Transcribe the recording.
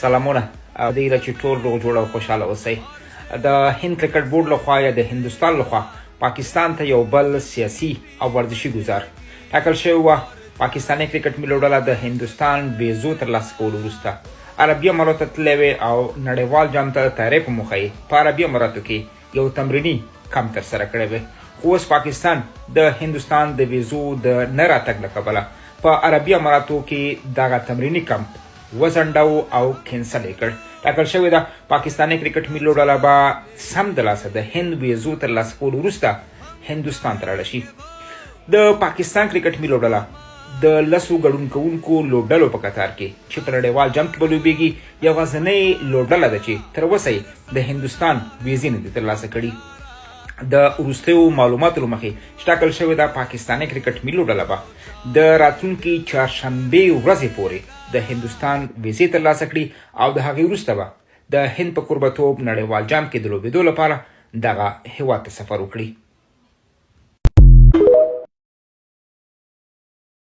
سلامونه او د چې ټول روغ جوړ او خوشاله اوسئ. د هند کرکټ بورډ لخوا یا د هندوستان لخوا پاکستان ته یو بل سیاسي او ورزشي ګزار ټاکل شوی و. پاکستاني کرکټ ملي لوبډله د هندوستان ویزو ترلاسه کولو وروسته عربي اماراتو ته تللی وې او نړیوال جام ته د تیاری په موخه یې په عربي اماراتو کې یو تمریني کمپ ترسره کړی وی. خو اوس پاکستان د هندوستان د ویزو د نه راتګ له کبله په عربي اماراتو کې دغه تمریني کمپ وځنډاوه او کینسل یې کړ. ټاکل شوې ده پاکستاني کرکټ ملي لوبډله به سمدلاسه د هند ویزو ترلاسه کولو وروسته هندوستان ته لاړه شي. د پاکستان کرکټ ملي لوبډله د 10 ګډون کوونکو لوبډلو په قطار کې چې په نړیوال جام کې به لوبېږي یوازینۍ لوبډله ده چې تر اوسه یې د هندوستان ویزې نه دي ترلاسه کړي. د وروستیو معلوماتو له مخې چې ټاکل شوې ده پاکستاني کرکټ ملي لوبډله به د راتلونکي چهارشنبې ورځې پورې د هندوستان ویزې ترلاسه کړي او د هغې وروسته به د هند په کوربهتوب نړیوال جام کې د لوبېدو لپاره دغه هیواد ته سفر وکړي.